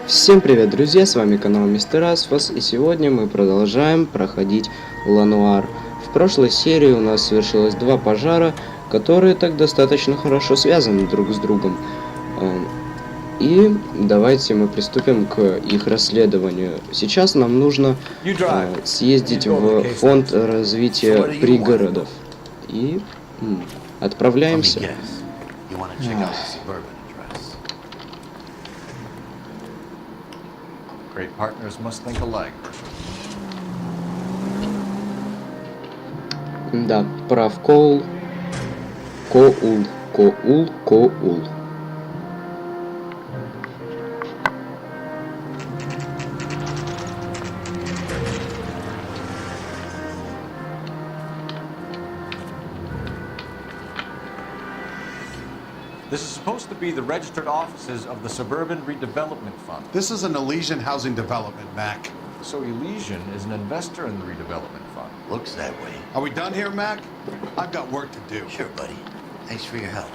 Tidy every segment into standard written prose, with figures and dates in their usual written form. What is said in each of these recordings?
Всем привет, друзья, с вами канал Mr.ASFAS, и сегодня мы продолжаем проходить L.A.Noire. В прошлой серии у нас совершилось два пожара, которые так достаточно хорошо связаны друг с другом. И давайте мы приступим к их расследованию. Сейчас нам нужно съездить в фонд развития пригородов. И отправляемся. Great partners must think alike. Да, прав Коул. Коул. This is supposed to be the registered offices of the Suburban Redevelopment Fund. This is an Elysian housing development, Mac. So Elysian is an investor in the redevelopment fund. Looks that way. Are we done here, Mac? I've got work to do. Sure, buddy. Thanks for your help.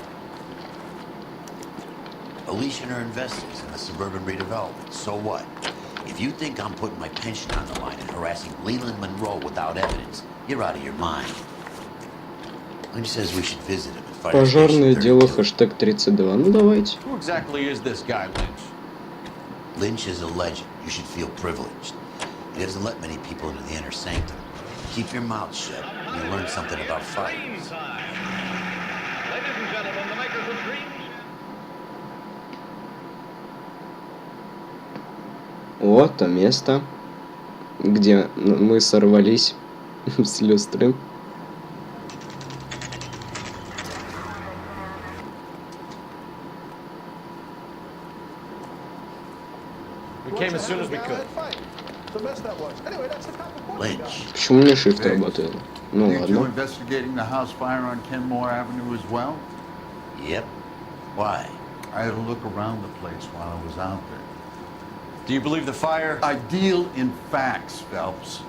Elysian are investors in the suburban redevelopment. So what? If you think I'm putting my pension on the line and harassing Leland Monroe without evidence, you're out of your mind. Lynch says we should visit him. Пожарное дело, хэштег 32. Ну давайте. Who exactly is this guy, Lynch? Lynch is a legend. You should feel privileged. He doesn't let many people into the inner sanctum. Keep your mouth shut and you'll learn something about fighting. Ladies and gentlemen, the makers of dreams. Вот то место, где мы сорвались с люстры. We came as soon as we could. Lynch. Почему не shift работает? Ну Think you ладно. investigating the house fire on Kenmore Avenue as well? Yep. Why? I had a look around the place while I was out there. Do you believe the fire? I deal in facts, Phelps.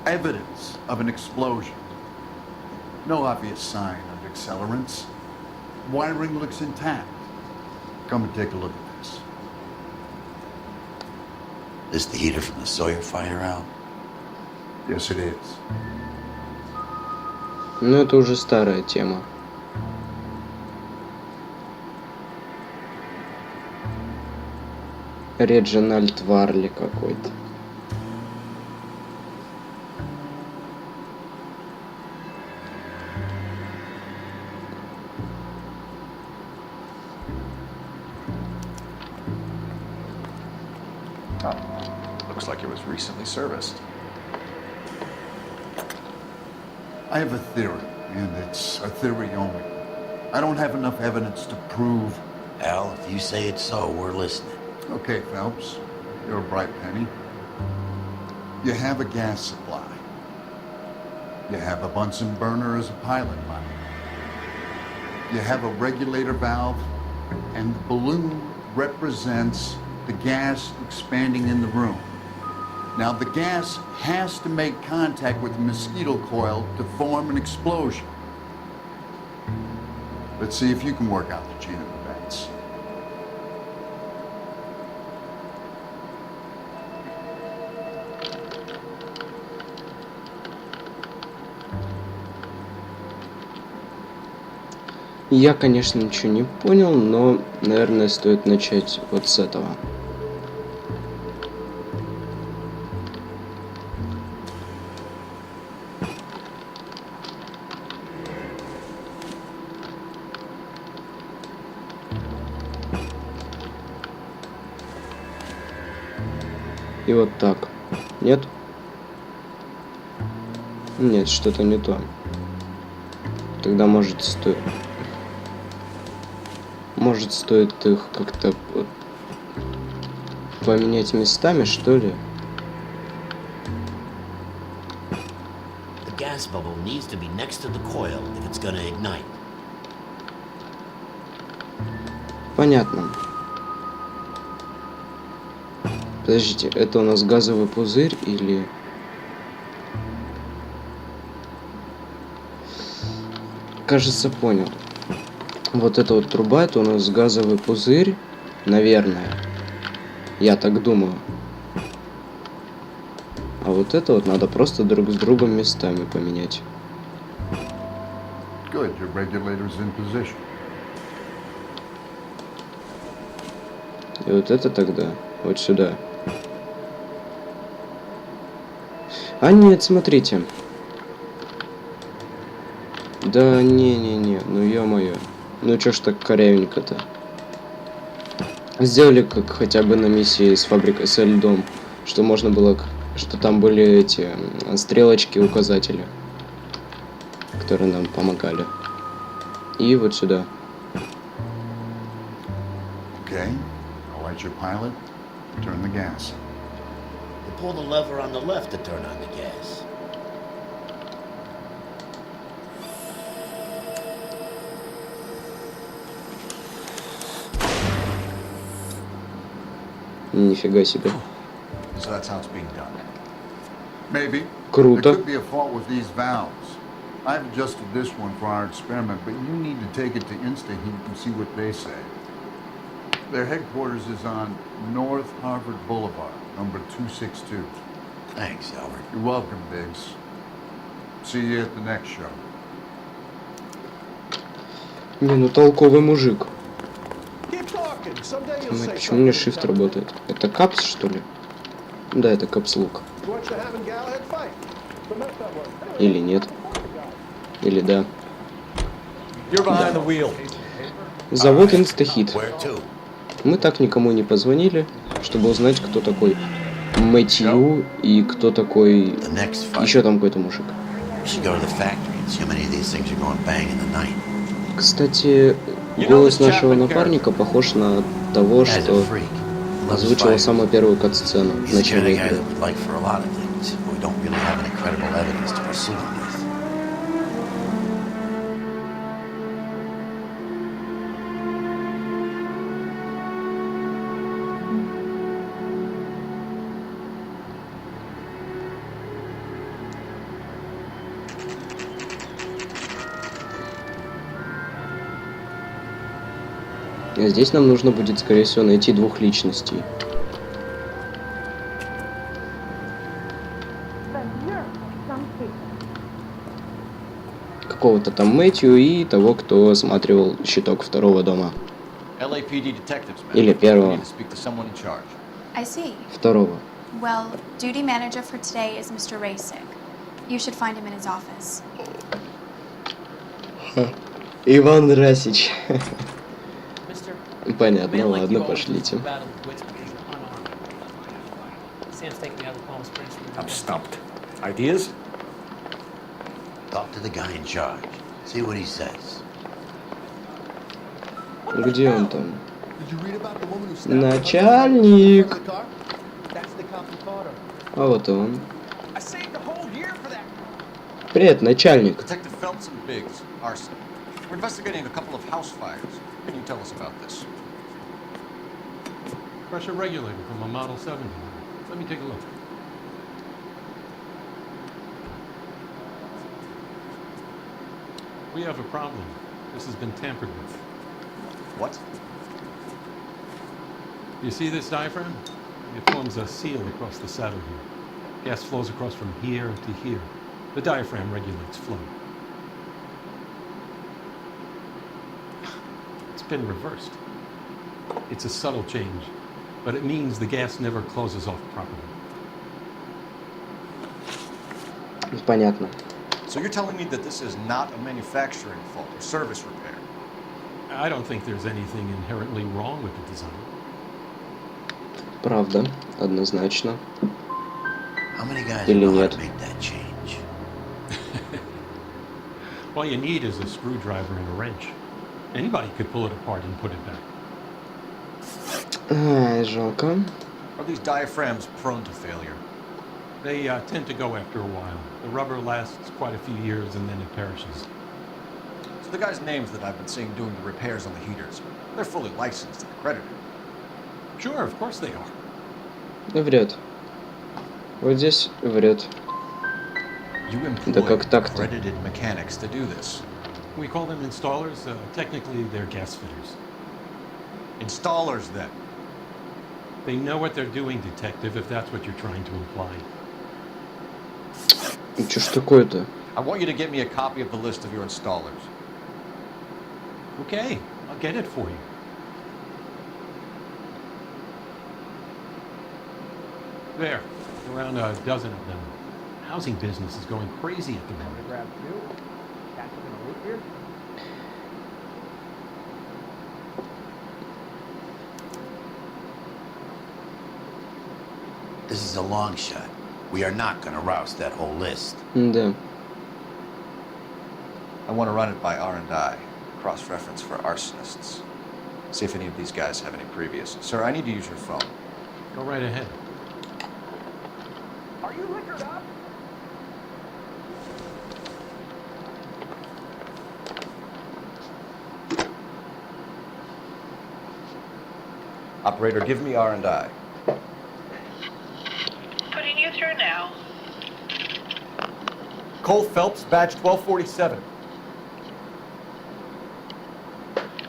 Evidence of an explosion. No obvious sign of accelerants. Wiring looks intact. Come and take a look at this. This the heater from the Sawyer fire out? Yes, it is. Ну это уже старая тема. Реджинальд Варли какой-то. Looks like it was recently serviced. I have a theory, and it's a theory only. I don't have enough evidence to prove. Al, if you say it's so, we're listening. Okay, Phelps, you're a bright penny. You have a gas supply. You have a Bunsen burner as a pilot light. You have a regulator valve, and the balloon represents the gas expanding in the room. Now, the gas has to make contact with the mosquito coil to form an explosion. Let's see if you can work out the chain of events. Я, конечно, ничего не понял, но, наверное, стоит начать вот с этого. И вот так. Нет? Нет, что-то не то. Тогда может стоит их как-то поменять местами, что ли? The gas bubble needs to be next to the coil if it's gonna ignite. Понятно. Подождите, это у нас газовый пузырь или... Кажется, понял. Вот эта вот труба, это у нас газовый пузырь, наверное. Я так думаю. А вот это вот надо просто друг с другом местами поменять. Good, your regulator's in position. И вот это тогда вот сюда. А нет, смотрите. Да не-не-не, ну ё-моё. Ну чё ж так корявенько-то? Сделали как хотя бы на миссии с фабрикой со льдом, что можно было, что там были эти стрелочки, указатели, которые нам помогали. И вот сюда. Okay, I'll light your pilot. Turn the gas. You pull the lever on the left to turn on the gas. Нифига себе. So that's how it's being done. Maybe. There Круто. could be a fault with these valves. I've adjusted this one for our experiment, but you need to take it to InstaHeat and see what they say. Their headquarters is on North Harvard Boulevard, number 262. Thanks, Albert. You're welcome, Biggs. See you at the next show. Не, ну толковый мужик. Keep talking. Someday you'll Мать, say почему у меня something shift intelligent. работает? Это капс, что ли? Да, это капслук. You want you having Galahad fight. The mess that was. Или нет. Или да. You're behind the wheel. Завод InstaHeat. Where to? Мы так никому не позвонили, чтобы узнать, кто такой Мэтью и кто такой... The next fight. Еще там какой-то мужик. We should go to the factory and see how many of these things are going bang in the night. Кстати, голос нашего напарника похож на того, Guy's a что freak. Loves озвучивал fighters. самую первую кат-сцену в He's the kind начале of guy игры. that we'd like for a lot of things, but we don't really have any credible evidence to pursue him with. А здесь нам нужно будет, скорее всего, найти двух личностей. Какого-то там Мэтью и того, кто осматривал щиток второго дома. LAPD detectives, man. Или We первого. need to speak to someone in charge. I see. Второго. Well, duty manager for today is Mr. Rasik. You should find him in his office. Иван Расич. Mister, Понятно, man like ладно, you always пошлите. loses the battle with wits because you're unarmed. Sam's taking me out of the Palm Springs for I'm stumped. Ideas? Talk to the guy in charge. See what he says. Где он там? Did you read about the woman who stabbed her husband Начальник. in the car? That's the cop who caught her. А вот он. I saved a whole year for that. Привет, начальник. Detective Phelps and Biggs, arson. We're investigating a couple of house fires. What can you tell us about this? Pressure regulator from a Model 70. Let me take a look. We have a problem. This has been tampered with. What? You see this diaphragm? It forms a seal across the saddle here. Gas flows across from here to here. The diaphragm regulates flow. It's been reversed. It's a subtle change, but it means the gas never closes off properly. Понятно. So you're telling me that this is not a manufacturing fault or service repair? I don't think there's anything inherently wrong with the design. Правда, однозначно. How many guys Или know how нет? to make that change? All you need is a screwdriver and a wrench. Anybody could pull it apart and put it back. Ай, жалко. Are these diaphragms prone to failure? They tend to go after a while. The rubber lasts quite a few years and then it perishes. So the guys' names that I've been seeing doing the repairs on the heaters, they're fully licensed and accredited. Sure, of course they are. Врет. Вот здесь врет. You Да employ как так-то? accredited mechanics to do this. We call them installers. Technically, they're gas fitters. Installers, then. They know what they're doing, detective, if that's what you're trying to imply. И чё ж такое-то? I want you to get me a copy of the list of your installers. Okay, I'll get it for you. There, around a dozen of them. Housing business is going crazy at the moment. Grab two. Catch him in a loop here. This is a long shot. We are not gonna rouse that whole list. Да. I want to run it by R&I, cross-reference for arsonists. See if any of these guys have any previous. Sir, I need to use your phone. Go right ahead. Are you liquored up? Operator, give me R&I. Putting you through now. Cole Phelps, badge 1247.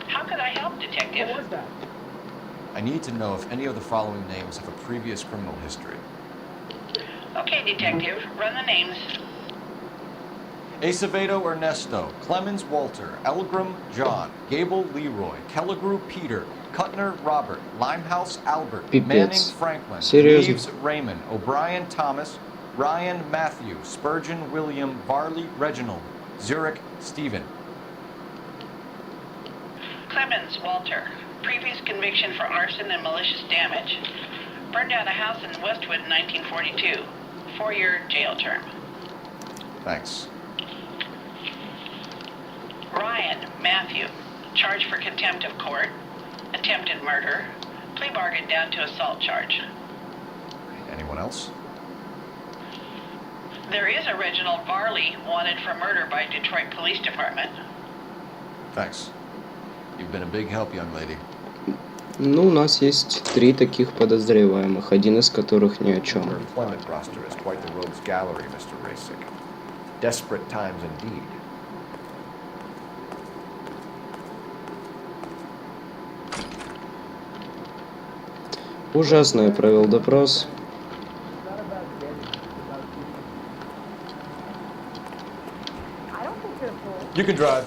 How could I help, Detective? What was that? I need to know if any of the following names have a previous criminal history. Okay, Detective, run the names. Acevedo Ernesto, Clemens Walter, Elgram John, Gable Leroy, Kelligrew Peter, Cutner Robert, Limehouse Albert, Пипец. Manning Franklin, Серьезно? Reeves Raymond, O'Brien Thomas, Ryan Matthew, Spurgeon William, Varley Reginald, Zurich Stephen. Clemens Walter, previous conviction for arson and malicious damage. Burned down a house in Westwood in 1942. 4-year jail term. Thanks. Ryan Matthew, charged for contempt of court, attempted murder, plea bargain down to assault charge. Anyone else? There is a Reginald Varley wanted for murder by Detroit Police Department. Thanks. You've been a big help, young lady. Ну, у нас есть 3 таких подозреваемых, один из которых ни о чем. Your employment roster is quite the rogues gallery, Mr. Rasick. Desperate times indeed. Ужасно я провел допрос. You can drive.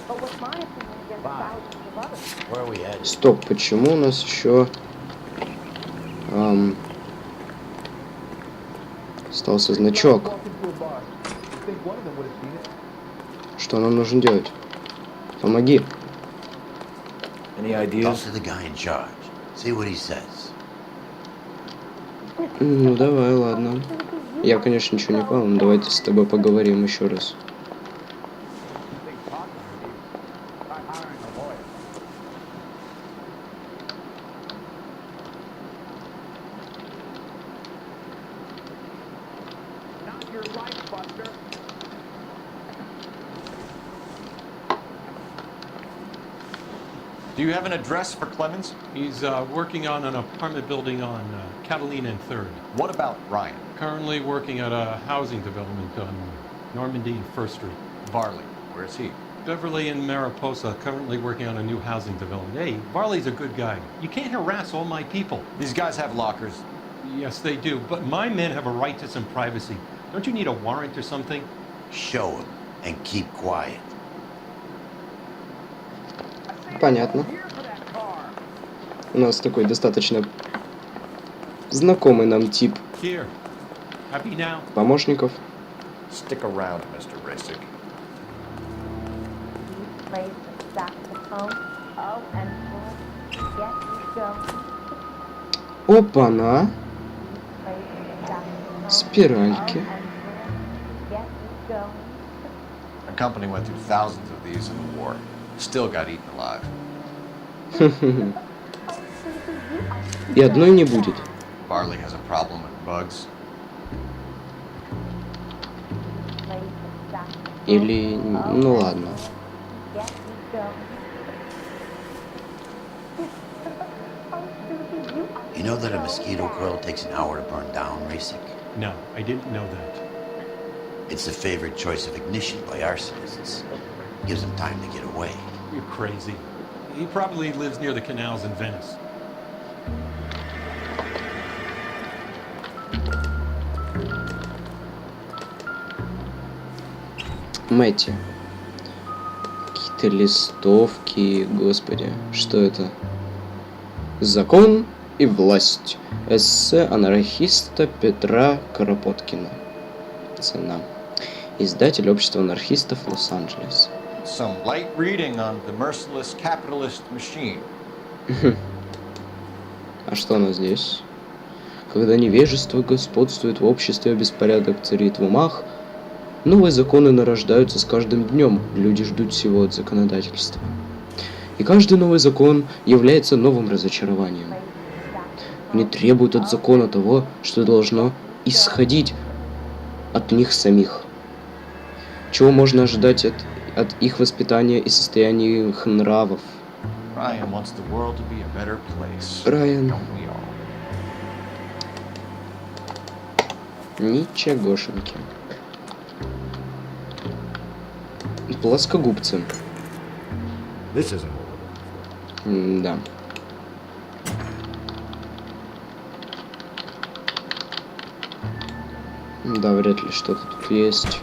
Where are we headed? Стоп, почему у нас еще остался значок? Walk into a bar. You think one of them would have seen it? Что нам нужно делать? Помоги. Any Talk ideas? to the guy in charge. See what he says. Ну, давай, ладно. Я, конечно, ничего не понял, но давайте с тобой поговорим еще раз. Not your life, Buster. Do you have an address for Clemens? He's working on an apartment building on Catalina and 3rd. What about Ryan? Currently working at a housing development on Normandy and 1st Street. Varley, where is he? Beverly and Mariposa, currently working on a new housing development. Hey, Varley's a good guy. You can't harass all my people. These guys have lockers. Yes, they do, but my men have a right to some privacy. Don't you need a warrant or something? Show him and keep quiet. Понятно. У нас такой достаточно знакомый нам тип Here. Happy now? помощников. Stick around, Mr. Rasick. Plays the saxophone. Oh, and get you go. Опа-на! Plays the saxophone. Спиральки. Get you go. Our company went through thousands of these in the war. Still got eaten alive. И одной не будет. Varley has a problem with bugs. Plays the saxophone. Или... Ну ладно. Get you go. You know that a mosquito coil takes an hour to burn down, Rasick? No, I didn't know that. It's the favorite choice of ignition by arsonists. Gives them time to get away. You're crazy. He probably lives near the canals in Venice. Мэтти. Какие-то листовки, господи, что это? Закон и власть. Эссе анархиста Петра Кропоткина. Цена. Издатель общества анархистов Лос-Анджелес. Some light reading on the merciless capitalist machine. А что у нас здесь? Когда невежество господствует в обществе, а беспорядок царит в умах, новые законы нарождаются с каждым днем. Люди ждут всего от законодательства. И каждый новый закон является новым разочарованием. Они требуют от закона того, что должно исходить от них самих. Чего можно ожидать от их воспитания и состояния их нравов? Ryan wants the world to be a better place. Райан. Don't we all? Ничегошеньки. Плоскогубцы. This isn't what we're looking for. Да. Да, вряд ли что-то тут есть.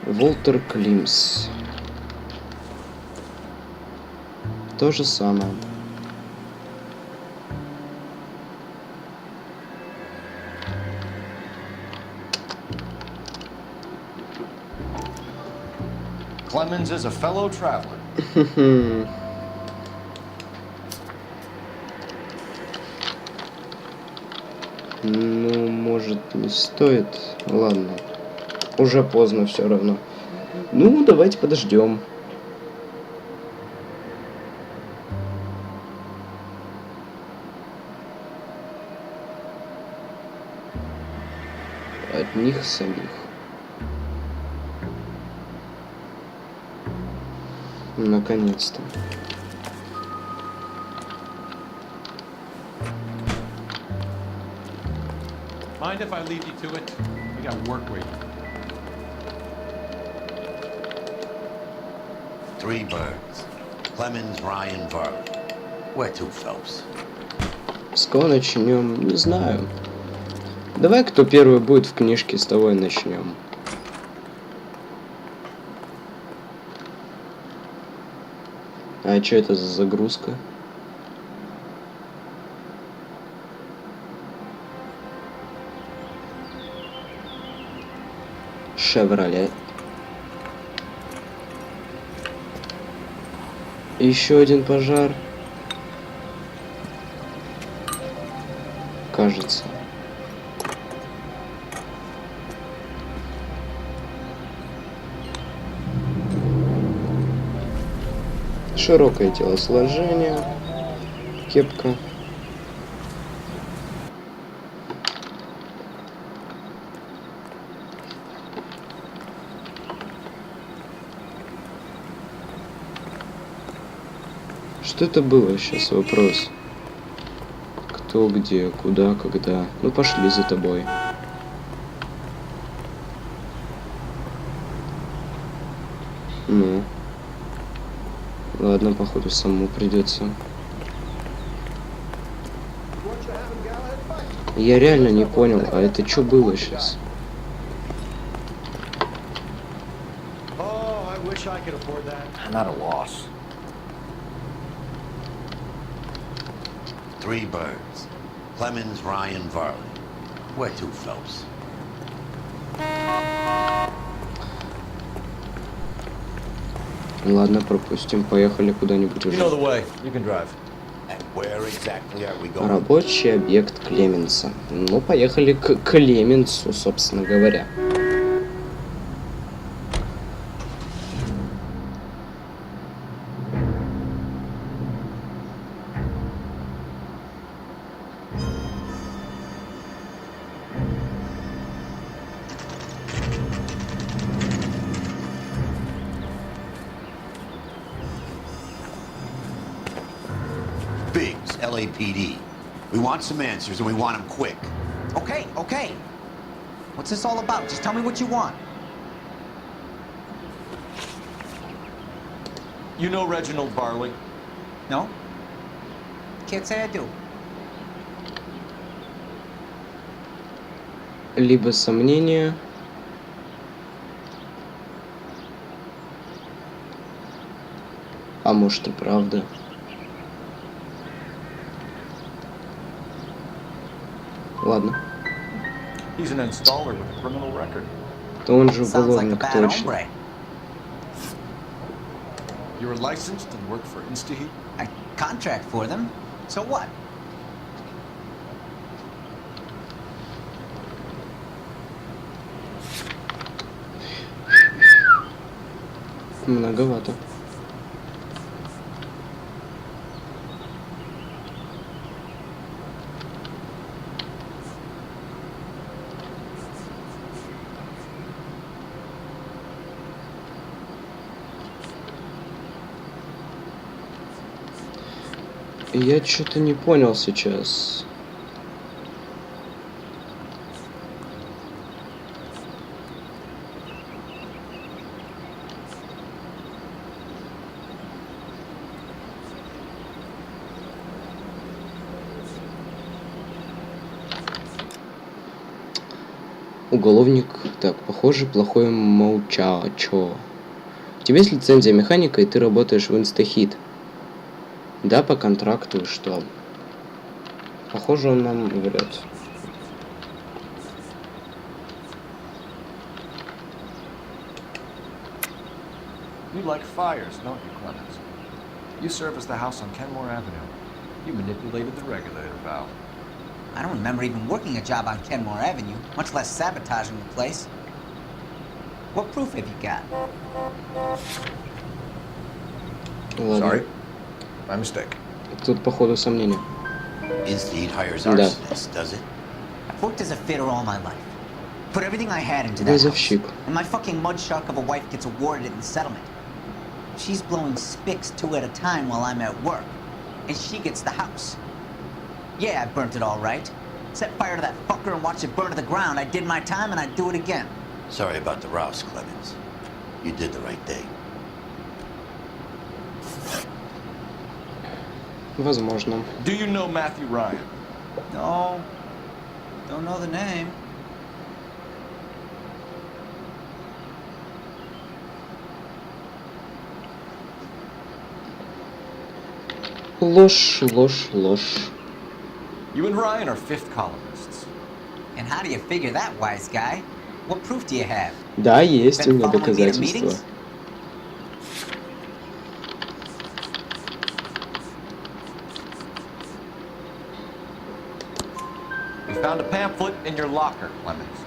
Волтер Климс. То же самое. Clemens is a fellow traveler. Ну, может, не стоит. Ладно. Уже поздно все равно. Ну, давайте подождем. От них самих. Наконец-то. Mind if I leave you to it? We got work waiting. 3 birds. Clemens, Ryan, Varley. Where to, Phelps? С кого начнем? Не знаю. Давай, кто первый будет в книжке, с того и начнем. А что это за загрузка? Шевроле. Еще один пожар. Кажется. Широкое телосложение. Кепка. Что это было сейчас? Вопрос. Кто, где, куда, когда. Ну, пошли за тобой. Ну. Ладно, походу, самому придется. Я реально не понял, а это что было сейчас? Oh, I wish I could afford that. I'm at a loss. 3 birds. Clemens, Ryan, Varley. Where to, Phelps? Ладно, пропустим. Поехали куда-нибудь You know уже. the way. You can drive. And where exactly are we going? Рабочий объект Клеменса. Ну, поехали к Клеменсу, собственно говоря. Biggs, LAPD. We want some answers and we want them quick. Okay, okay. What's this all about? Just tell me what you want. You know Reginald Varley? No? Can't say I do. либо сомнения, а может и правда. Ладно. He's an installer with a criminal record. То он же Sounds like a уголовник, bad точно. hombre. You were licensed and worked for InstaHeat? I contract for them. So what? Многовато. Я что-то не понял сейчас. Уголовник. Так, похоже, плохой молчачо. У тебя есть лицензия механика, и ты работаешь в InstaHeat. Да, по контракту, и что? Похоже, он нам врет. You like fires, don't you, Clemens? You serviced the house on Kenmore Avenue. You manipulated the regulator valve. I don't remember even working a job on Kenmore Avenue, much less sabotaging the place. What proof have you got? Ладно. Sorry. My mistake. Тут, походу, сомнения. InstaHeat hires Да. arsonists, does it? I've worked as a fitter all my life. Put everything I had into that house. Газовщик. And my fucking mudshark of a wife gets awarded in the settlement. She's blowing spics 2 at a time while I'm at work. And she gets the house. Yeah, I burnt it all right. Set fire to that fucker and watched it burn to the ground. I did my time and I'd do it again. Sorry about the rouse, Clemens. You did the right thing. Возможно. Do you know Matthew Ryan? No. Don't know the name. Ложь, ложь, ложь. You and Ryan are fifth columnists. And how do you figure that, wise guy? What proof do you have? Да, есть у Been меня following me to доказательства. meetings? We found a pamphlet in your locker, Clemens.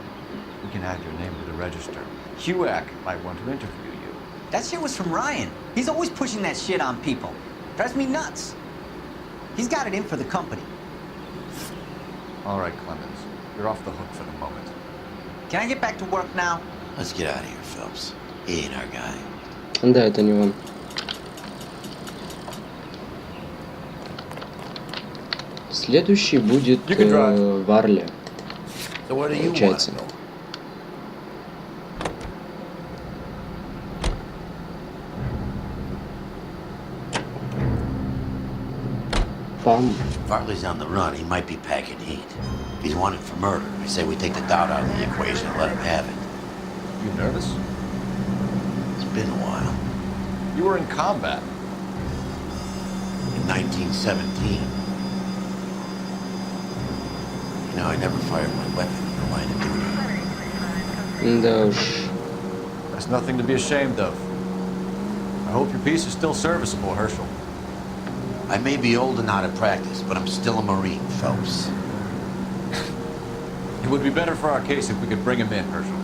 We can add your name to the register. HUAC might want to interview you. That shit was from Ryan. He's always pushing that shit on people. Drives me nuts. He's got it in for the company. All right, Clemens. You're off the hook for the moment. Can I get back to work now? Let's get out of here, Phelps. He ain't our guy. Да, это не он. Следующий будет Варли. So where do you want Получается. to go? Пам. Farley's on the run. He might be packing heat. If he's wanted for murder, I say we take the doubt out of the equation and let him have it. You nervous? It's been a while. You were in combat. In 1917. You know, I never fired my weapon in the line of duty. Да уж. That's nothing to be ashamed of. I hope your piece is still serviceable, Herschel. I may be old and out of practice, but I'm still a Marine, Phelps. It would be better for our case if we could bring him in, Herschel.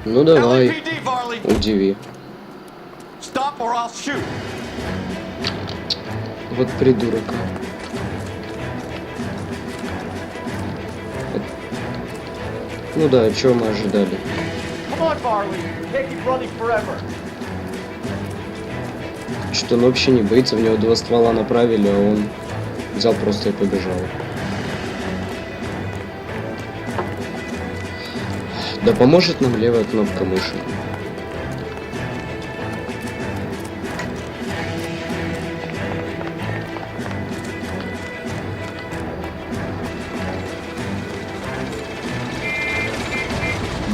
Ну давай, LAPD, Varley! удиви. Stop or I'll shoot! Вот придурок. Ну да, чего мы ожидали? Come on, Varley. You can't keep running forever. Что он вообще не боится, в него 2 ствола направили, а он взял просто и побежал. Да поможет нам левая кнопка мыши.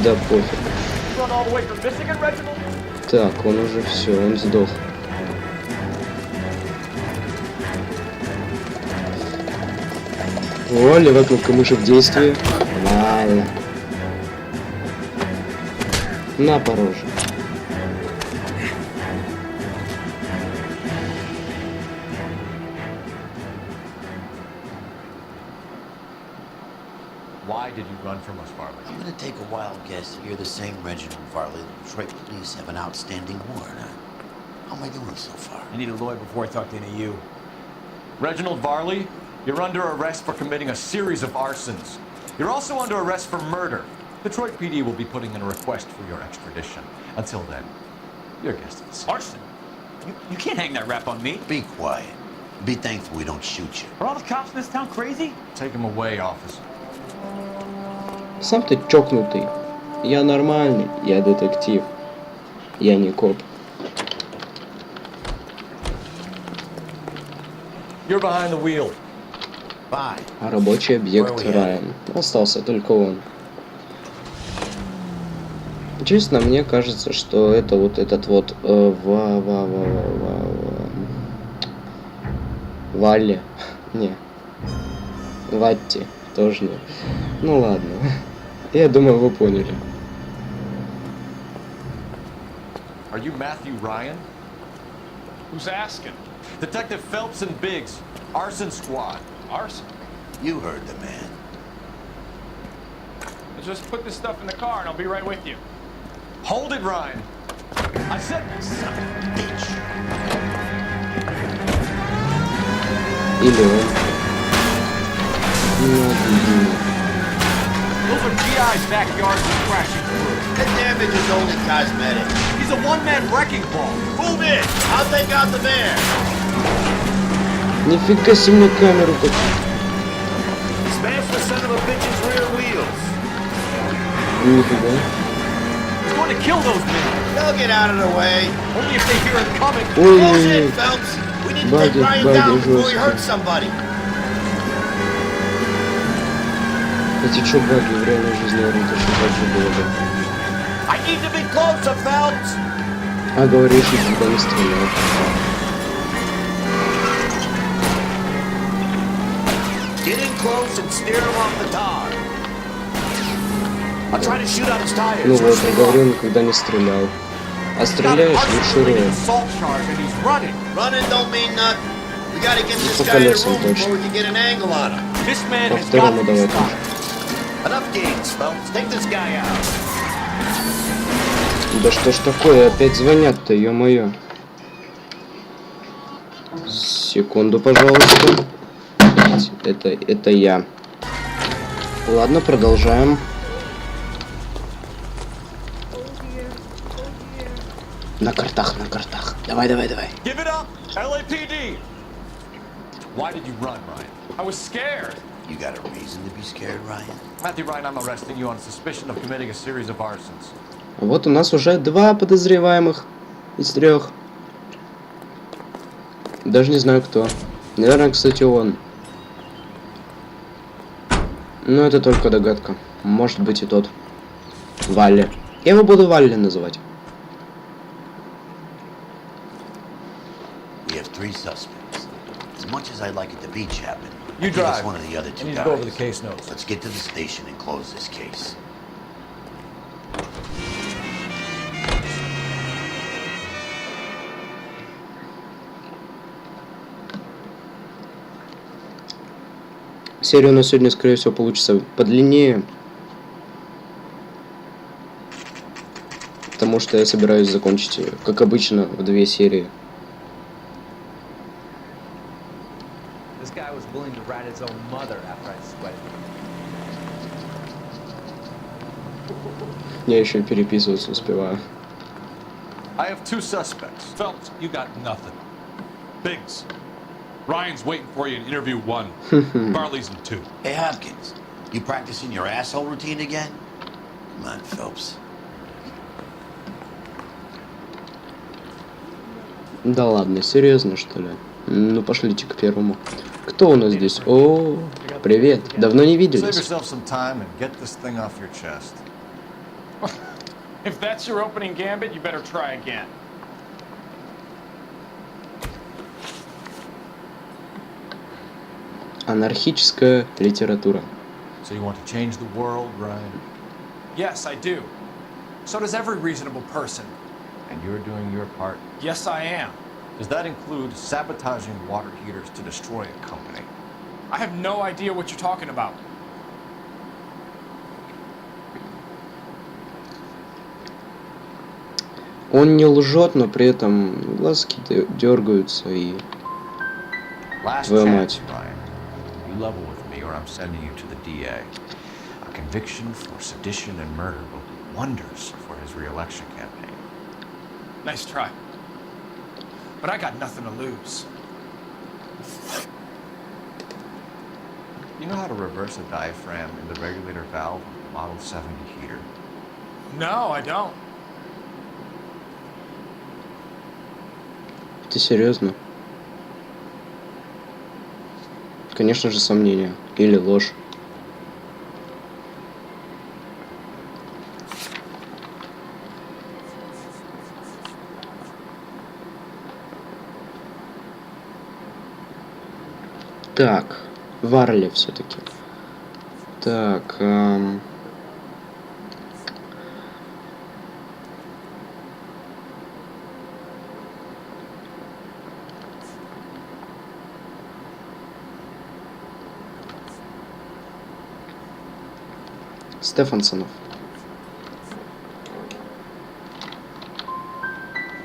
Да пофиг. Так, он уже все, он сдох. О, левая кнопка мыши в действии. Нормально. На пороже. Why did you run from us, Farley? I'm gonna take a wild guess you're the same Reginald Farley the Detroit police have an outstanding warrant on. How am I doing so far? I need a lawyer before I talk to any of you. Reginald Varley, you're under arrest for committing a series of arsons. You're also under arrest for murder. Detroit PD will be putting in a request for your extradition. Until then, your guest is Arson? You can't hang that rap on me. Be quiet. Be thankful we don't shoot you. Are all the cops in this town crazy? Take him away, officer. Сам ты чокнутый. Я нормальный, я детектив. Я не коп. You're behind the wheel. Bye. А рабочий объект Райан. Остался только он. Честно, мне кажется, что это вот этот вот Валли. Не. Ватти. Тоже не. Ну ладно. Я думаю, вы поняли. Are you Matthew Ryan? Who's asking? Detective Phelps and Biggs, arson squad. Arson? You heard the man. Just put this stuff in the car and I'll be right with you. Hold it, Ryan. I said, Son of a bitch. Или он. those are GI's backyards he's crashing through. The damage is only cosmetic. He's a one-man wrecking ball. Move in. I'll take out the van. Нифига себе мне камеру как. Smash the son of a bitch's rear wheels. Нифига. He's going to kill those men. They'll get out of the way. Only if they hear him coming. Close in, Phelps. We need to take Ryan down before he hurts somebody. Эти чё баги в реальной жизни орут точно так же было бы. I need to be closer, Phelps. А говоришь, и когда не стрелял. Get in close and steer him off the tar. I'll try to shoot out his tires. Ну вот, я говорю, никогда не стрелял. А стреляешь, лучше Running don't mean nothing. We gotta get this guy in the room before we can get an angle on him. This man По has got второму to be давай stopped. тоже. Enough games, Phelps. Take this guy out. Да что ж такое, опять звонят-то, ё-моё. Секунду, пожалуйста. Это я. Ладно, продолжаем. На картах, на картах. Давай, давай, давай. Give it up, LAPD. Why did you run, Ryan? I was scared. You got a reason to be scared, Ryan? Matthew Ryan, I'm arresting you on suspicion of committing a series of arsons. Вот у нас уже 2 подозреваемых из 3. Даже не знаю кто. Наверное, кстати, он. Но это только догадка. Может быть и тот. Валли. Я его буду Валли называть. We have 3 suspects. As much as I'd like it to be Chapman, You give us drive. one of the other I 2 need to guys. go over the case notes. Let's get to the station and close this case. Серия у нас сегодня, скорее всего, получится подлиннее. Потому что я собираюсь закончить ее, как обычно, в 2 серии. This guy was willing to rat his own mother after I sweated. Я еще и переписываться успеваю. I have 2 suspects. Phelps, you got nothing. Biggs, Ryan's waiting for you in interview 1. Barley's in 2. Hey, Hopkins, you practicing your asshole routine again? Come on, Phelps. Да ладно, серьезно, что ли? Ну, пошлите к первому. Кто у нас здесь? О, привет. Давно не Save виделись. yourself some time and get this thing off your chest. If that's your opening gambit, you better try again. Анархическая литература. So you want to change the world, Ryan? Yes, I do. So does every reasonable person. And you're doing your part? Yes, I am. Does that include sabotaging water heaters to destroy a company? I have no idea what you're talking about. Он не лжет, но при этом глазки дергаются и... Last Твою chance, мать. Ryan. You level with me or I'm sending you to the DA. A conviction for sedition and murder will do wonders for his re-election campaign. Nice try. But I got nothing to lose. You know how to reverse a diaphragm in the regulator valve of the Model 70 heater? No, I don't. Ты серьезно? Конечно же, сомнения. Или ложь. Так, Варли все-таки. Так, Стефансонов.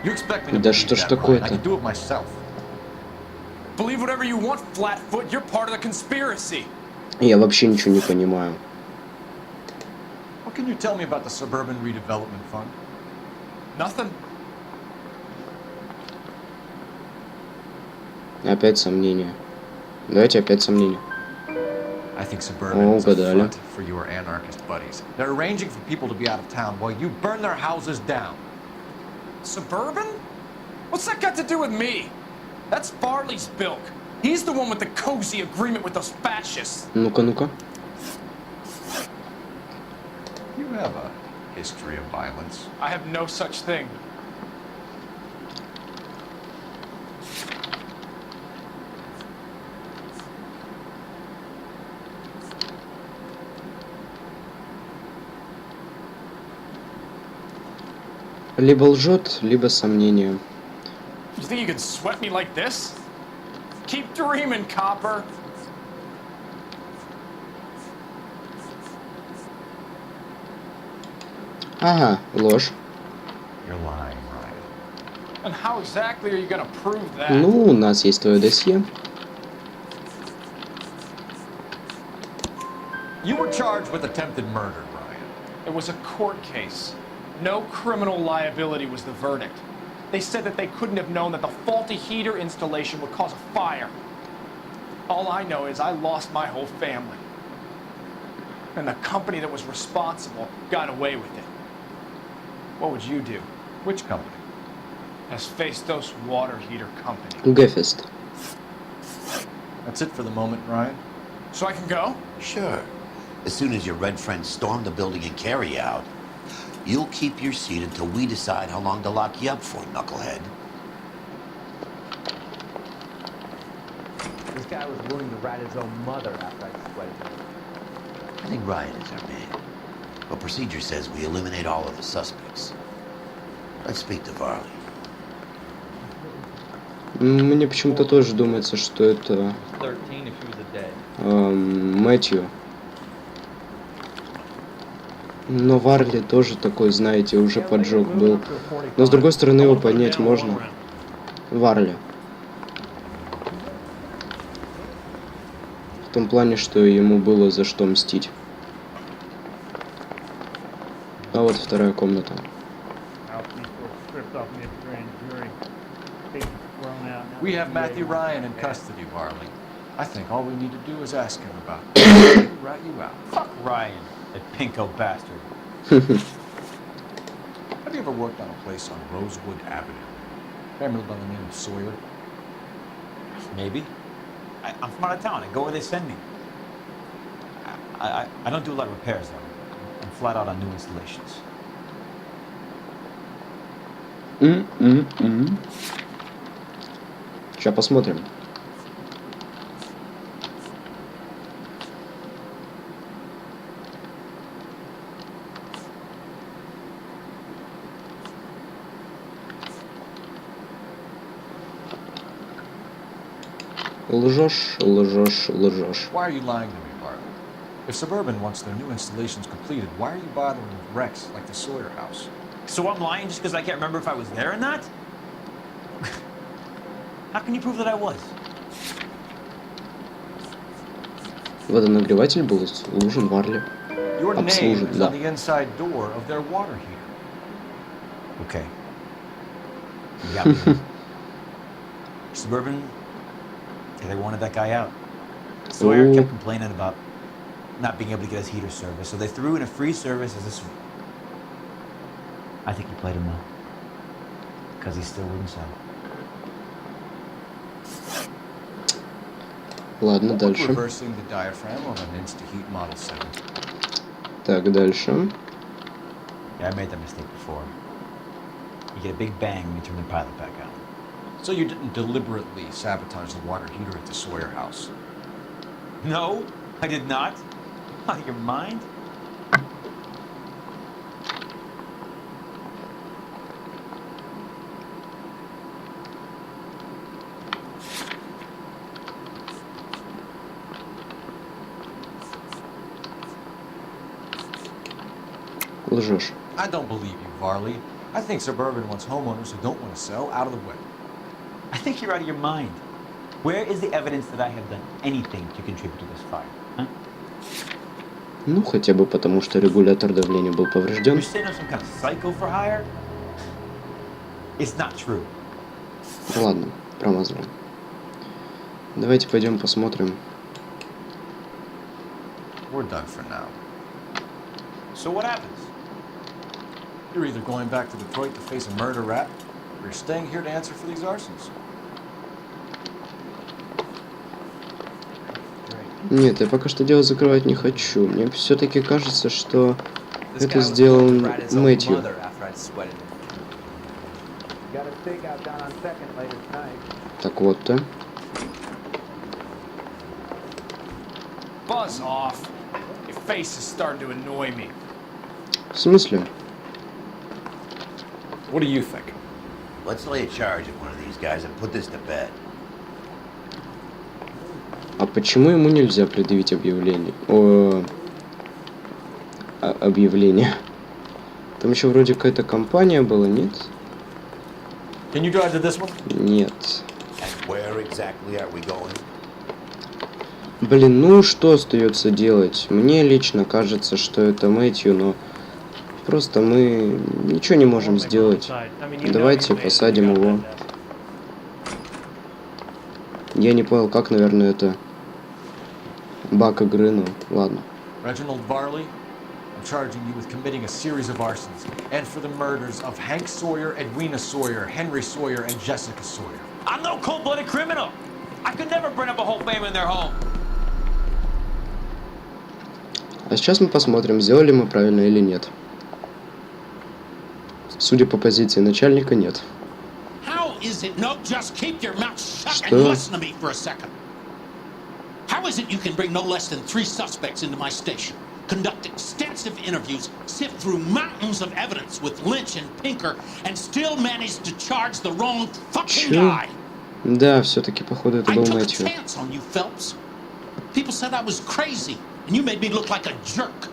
You expect me to Да believe что ж that, Ryan. I такое-то? can do it myself. Believe whatever you want, Flatfoot. You're part of the conspiracy. Я вообще ничего не понимаю. What can you tell me about the Suburban Redevelopment Fund? Nothing. Опять сомнения. Давайте опять сомнения. I think Suburban is a угадали. front for your anarchist buddies. They're arranging for people to be out of town while you burn their houses down. Suburban? What's that got to do with me? That's Farley's bilk. He's the one with the cozy agreement with those fascists. Ну-ка, ну-ка. You have a history of violence. I have no such thing. Либо лжет, либо сомнения. You think you can sweat me like this? Keep dreaming, copper. Ага, ложь. You're lying, Ryan. And how exactly are you gonna prove that? Ну, у нас есть твое досье. You were charged with attempted murder, Ryan. It was a court case. No criminal liability was the verdict. They said that they couldn't have known that the faulty heater installation would cause a fire. All I know is I lost my whole family. And the company that was responsible got away with it. What would you do? Which company? Asfastos water heater company. Гефест. That's it for the moment, Ryan. So I can go? Sure. As soon as your red friends storm the building and carry out, you'll keep your seat until we decide how long to lock you up for, knucklehead. This guy was willing to rat his own mother after I sweated him. I think Ryan is our man. But procedure says we eliminate all of the suspects. Let's speak to Varley. Мне почему-то тоже думается, что это 13 if she was a day. Мэтью. Но Варли тоже такой, знаете, уже поджог был. Но с другой стороны его поднять можно. Варли. В том плане, что ему было за что мстить. А вот вторая комната. We have Matthew Ryan in custody, Varley. I think all we need to do is ask him about it. Rat you out. Fuck Ryan, that pinko bastard. Have you ever worked on a place on Rosewood Avenue? Family by the name of Sawyer? Maybe. I'm from out of town. I go where they send me. I don't do a lot of repairs, though. I'm flat out on new installations. Сейчас посмотрим. Лжешь, лжешь, лжешь. Why are you lying to me, Bartley? If Suburban wants their new installations completed, why are you bothering with wrecks like the Sawyer house? So I'm lying just because I can't remember if I was there or not? How can you prove that I was? Водонагреватель был служен Варли. Your name Обслужен, is да. on the inside door of their water heater. Okay. You got me. Suburban, they wanted that guy out. Sawyer kept complaining about not being able to get his heater service, so they threw in a free service as a sweep. I think he played him well. Because he still wouldn't sell. Ладно, дальше. Reversing the diaphragm on an Insta-Heat Model 7. Так, дальше. Yeah, I made that mistake before. You get a big bang when you turn the pilot back on. So you didn't deliberately sabotage the water heater at the Sawyer house? No, I did not. Out of your mind? Лжешь. I don't believe you, Varley. I think Suburban wants homeowners who don't want to sell out of the way. I think you're out of your mind. Where is the evidence that I have done anything to contribute to this fire? Huh? Ну, хотя бы потому, что регулятор давления был поврежден. You're saying I'm some kind of psycho for hire? It's not true. Ладно, промазали. Давайте пойдем посмотрим. We're done for now. So what happens? You're either going back to Detroit to face a murder rap, or you're staying here to answer for these arsons. Нет, я пока что дело закрывать не хочу. Мне все-таки кажется, что это сделал Мэтью. Так вот-то. Buzz off. Your face is starting to annoy me. В смысле? What do you think? Let's lay a charge at one of these guys and put this to bed. А почему ему нельзя предъявить объявление? Объявление. Там еще вроде какая-то компания была, нет? Can you drive to this one? Нет. And where exactly are we going? Блин, ну что остается делать? Мне лично кажется, что это Мэтью, но просто мы ничего не можем сделать. Давайте посадим его. Я не понял, как, наверное, это баг игры, ну ладно. Reginald Varley, I'm charging you with committing a series of arsons and for the murders of Hank Sawyer, Edwina Sawyer, Henry Sawyer, and Jessica Sawyer. I'm no cold-blooded criminal. I could never burn up a whole family in their home. А сейчас мы посмотрим, сделали мы правильно или нет. Судя по позиции начальника, нет. Is it no? Just keep your mouth shut Что? and listen to me for a second. How is it you can bring no less than 3 suspects into my station, conduct extensive interviews, sift through mountains of evidence with Lynch and Pinker, and still manage to charge the wrong fucking guy? Да, все-таки походу это I был took a Мэтью. chance on you, Phelps. People said I was crazy, and you made me look like a jerk.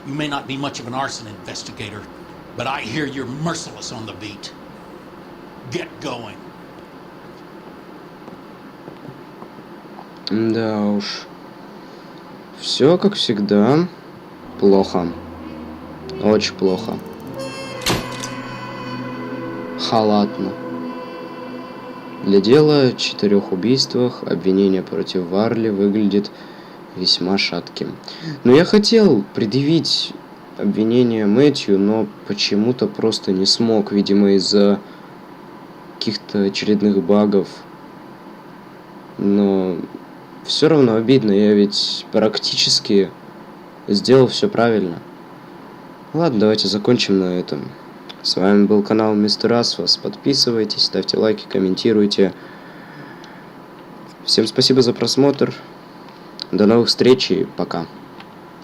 You may not be much of an arson investigator, but I hear you're merciless on the beat. Get going. Да уж. Все как всегда. Плохо. Очень плохо. Халатно. Для дела о 4 убийствах обвинение против Варли выглядит весьма шатким. Но я хотел предъявить обвинение Мэтью, но почему-то просто не смог, видимо, из-за каких-то очередных багов. Но все равно обидно, я ведь практически сделал все правильно. Ладно, давайте закончим на этом. С вами был канал Mr.ASFAS. Подписывайтесь, ставьте лайки, комментируйте. Всем спасибо за просмотр. До новых встреч и пока.